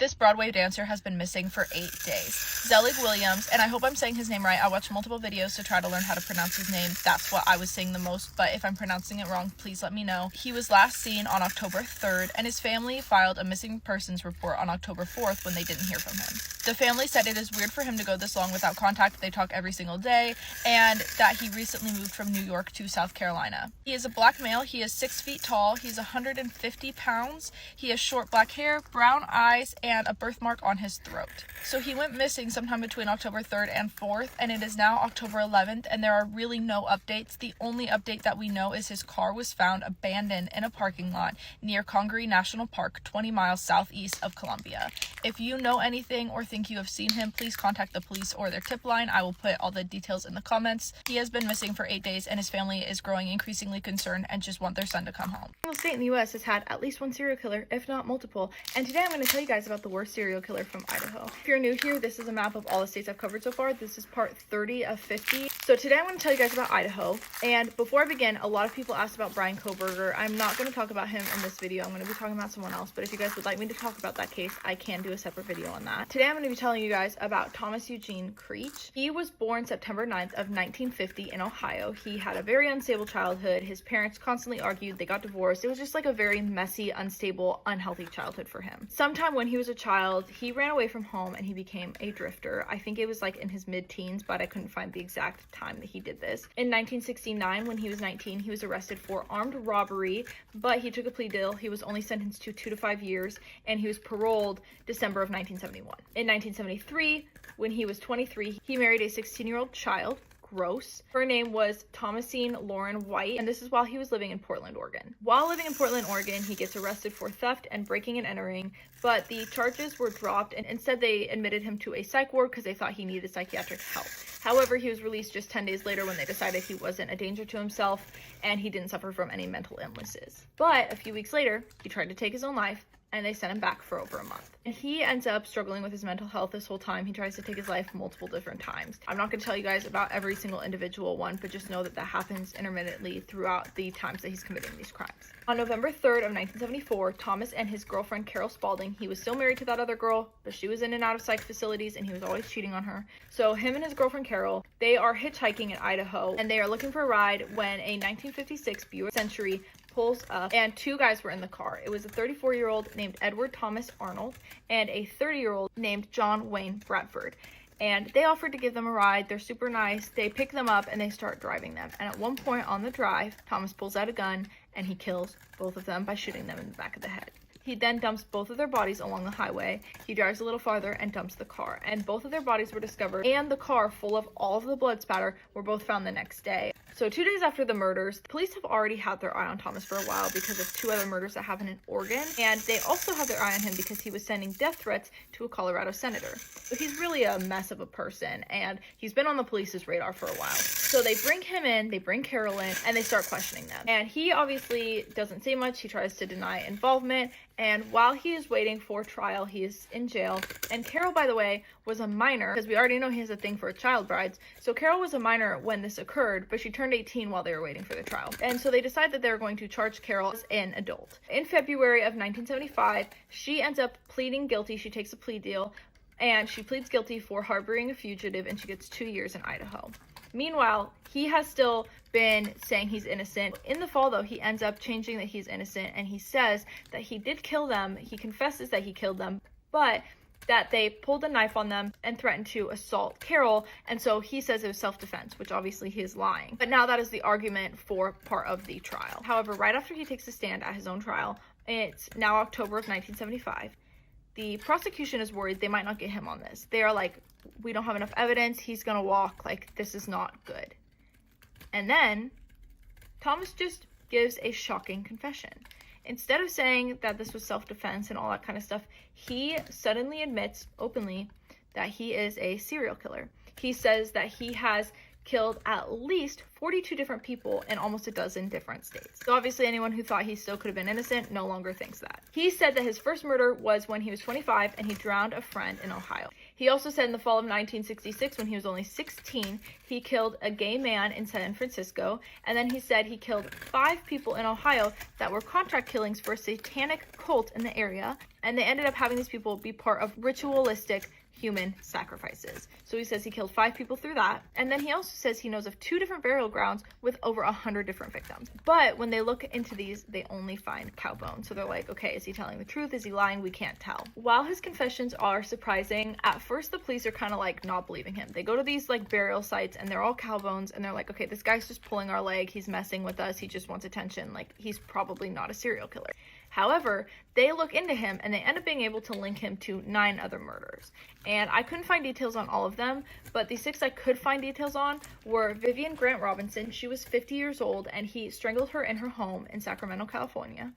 This Broadway dancer has been missing for 8 days. Zelig Williams, and I hope I'm saying his name right. I watched multiple videos to try to learn how to pronounce his name. That's what I was saying the most, but if I'm pronouncing it wrong, please let me know. He was last seen on October 3rd, and his family filed a missing persons report on October 4th when they didn't hear from him. The family said it is weird for him to go this long without contact. They talk every single day, and that he recently moved from New York to South Carolina. He is a black male. He is 6 feet tall. He's 150 pounds. He has short black hair, brown eyes, and a birthmark on his throat. So he went missing sometime between October 3rd and 4th, and it is now October 11th, and there are really no updates. The only update that we know is his car was found abandoned in a parking lot near Congaree National Park, 20 miles southeast of Columbia. If you know anything or think you have seen him, please contact the police or their tip line. I will put all the details in the comments. He has been missing for 8 days, and his family is growing increasingly concerned and just want their son to come home. Every state in the U.S. has had at least one serial killer, if not multiple, and today I'm going to tell you guys about the worst serial killer from Idaho. If you're new here, this is a map of all the states I've covered so far. This is part 30 of 50. So today I'm going to tell you guys about Idaho, and before I begin, a lot of people asked about Bryan Kohberger. I'm not going to talk about him in this video. I'm going to be talking about someone else, but if you guys would like me to talk about that case, I can do a separate video on that. Today I'm going to be telling you guys about Thomas Eugene Creech. He was born September 9th of 1950 in Ohio. He had a very unstable childhood. His parents constantly argued. They got divorced. It was just like a very messy, unstable, unhealthy childhood for him. Sometime when he was a child, he ran away from home and he became a drifter. I think it was like in his mid-teens, but I couldn't find the exact time that he did this. In 1969, when he was 19, he was arrested for armed robbery, but he took a plea deal. He was only sentenced to 2 to 5 years, and he was paroled December of 1971. In 1973, when he was 23, he married a 16-year-old child. Gross. Her name was Thomasine Lauren White, and this is while he was living in Portland, Oregon. While living in Portland, Oregon, he gets arrested for theft and breaking and entering, but the charges were dropped, and instead they admitted him to a psych ward because they thought he needed psychiatric help. However, he was released just 10 days later when they decided he wasn't a danger to himself and he didn't suffer from any mental illnesses. But a few weeks later, he tried to take his own life, and they sent him back for over a month. And he ends up struggling with his mental health this whole time. He tries to take his life multiple different times. I'm not going to tell you guys about every single individual one, but just know that that happens intermittently throughout the times that he's committing these crimes. On November 3rd of 1974, Thomas and his girlfriend Carol Spalding, he was still married to that other girl, but she was in and out of psych facilities and he was always cheating on her. So him and his girlfriend Carol, they are hitchhiking in Idaho and they are looking for a ride when a 1956 Buick Century pulls up and 2 guys were in the car. It was a 34-year-old named Edward Thomas Arnold and a 30-year-old named John Wayne Bradford. And they offered to give them a ride. They're super nice. They pick them up and they start driving them. And at one point on the drive, Thomas pulls out a gun and he kills both of them by shooting them in the back of the head. He then dumps both of their bodies along the highway. He drives a little farther and dumps the car. And both of their bodies were discovered, and the car full of all of the blood spatter were both found the next day. So 2 days after the murders, the police have already had their eye on Thomas for a while because of 2 other murders that happened in Oregon. And they also have their eye on him because he was sending death threats to a Colorado senator. So he's really a mess of a person, and he's been on the police's radar for a while. So they bring him in, they bring Carol in, and they start questioning them. And he obviously doesn't say much. He tries to deny involvement. And while he is waiting for trial, he is in jail. And Carol, by the way, was a minor, because we already know he has a thing for child brides. So Carol was a minor when this occurred, but she turned 18 while they were waiting for the trial. And so they decide that they're going to charge Carol as an adult. In February of 1975, she ends up pleading guilty. She takes a plea deal, and she pleads guilty for harboring a fugitive, and she gets 2 years in Idaho. Meanwhile, he has still been saying he's innocent. In the fall, though, he ends up changing that he's innocent, and he says that he did kill them. He confesses that he killed them, but that they pulled a knife on them and threatened to assault Carol, and so he says it was self-defense, which obviously he is lying. But now that is the argument for part of the trial. However, right after he takes a stand at his own trial, it's now October of 1975, the prosecution is worried they might not get him on this. They are like, we don't have enough evidence, he's gonna walk, like, this is not good. And then Thomas just gives a shocking confession. Instead of saying that this was self-defense and all that kind of stuff, he suddenly admits openly that he is a serial killer. He says that he has killed at least 42 different people in almost a dozen different states. So obviously anyone who thought he still could have been innocent no longer thinks that. He said that his first murder was when he was 25 and he drowned a friend in Ohio. He also said in the fall of 1966, when he was only 16, he killed a gay man in San Francisco, and then he said he killed 5 people in Ohio that were contract killings for a satanic cult in the area. And they ended up having these people be part of ritualistic human sacrifices. So he says he killed 5 people through that. And then he also says he knows of 2 different burial grounds with over 100 different victims. But when they look into these, they only find cow bones. So they're like, okay, is he telling the truth? Is he lying? We can't tell. While his confessions are surprising, at first the police are kind of like not believing him. They go to these like burial sites and they're all cow bones and they're like, okay, this guy's just pulling our leg. He's messing with us. He just wants attention. Like, he's probably not a serial killer. However, they look into him and they end up being able to link him to 9 other murders. And I couldn't find details on all of them, but the 6 I could find details on were Vivian Grant Robinson. She was 50 years old and he strangled her in her home in Sacramento, California.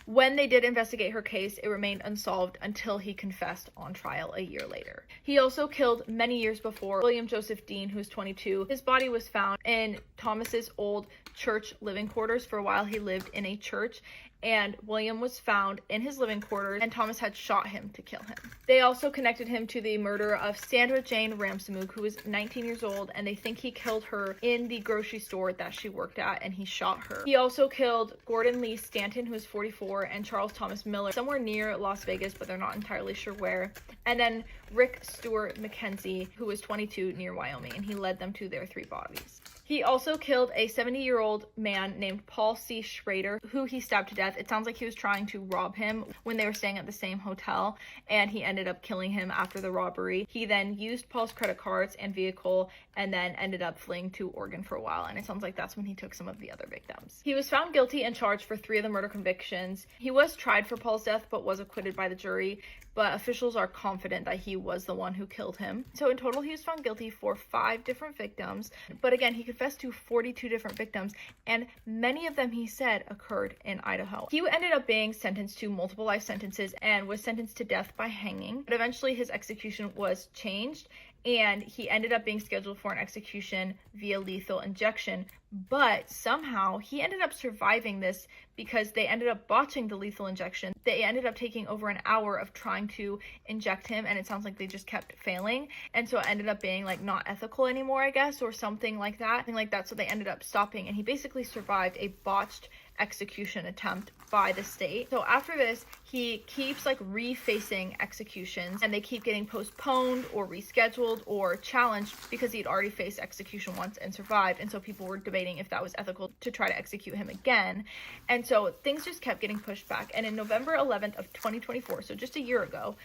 When they did investigate her case, it remained unsolved until he confessed on trial a year later. He also killed many years before William Joseph Dean, who was 22. His body was found in Thomas's old church living quarters. For a while, he lived in a church, and William was found in his living quarters, and Thomas had shot him to kill him. They also connected him to the murder of Sandra Jane Ramsamug, who was 19 years old, and they think he killed her in the grocery store that she worked at, and he shot her. He also killed Gordon Lee Stanton, who was 44, and Charles Thomas Miller, somewhere near Las Vegas, but they're not entirely sure where. And then Rick Stewart McKenzie, who was 22, near Wyoming, and he led them to their 3 bodies. He also killed a 70-year-old man named Paul C. Schrader, who he stabbed to death. It sounds like he was trying to rob him when they were staying at the same hotel, and he ended up killing him after the robbery. He then used Paul's credit cards and vehicle, and then ended up fleeing to Oregon for a while, and it sounds like that's when he took some of the other victims. He was found guilty and charged for 3 of the murder convictions. He was tried for Paul's death, but was acquitted by the jury, but officials are confident that he was the one who killed him. So in total, he was found guilty for 5 different victims, but again, he confessed to 42 different victims, and many of them, he said, occurred in Idaho. He ended up being sentenced to multiple life sentences and was sentenced to death by hanging, but eventually his execution was changed, and he ended up being scheduled for an execution via lethal injection, but somehow he ended up surviving this because they ended up botching the lethal injection. They ended up taking over an hour of trying to inject him, and it sounds like they just kept failing, and so it ended up being like not ethical anymore, I guess, or something like that. So they ended up stopping, and he basically survived a botched execution attempt by the state. So after this, he keeps like refacing executions, and they keep getting postponed or rescheduled or challenged because he'd already faced execution once and survived, and so people were debating if that was ethical to try to execute him again. And so things just kept getting pushed back, and in November 11th of 2024, so just a year ago,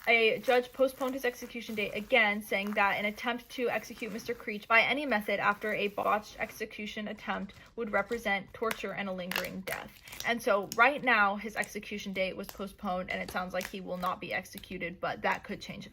a judge postponed his execution date again, saying that an attempt to execute Mr. Creech by any method after a botched execution attempt would represent torture and a lingering death. And so right now, his execution date was postponed, and it sounds like he will not be executed, but that could change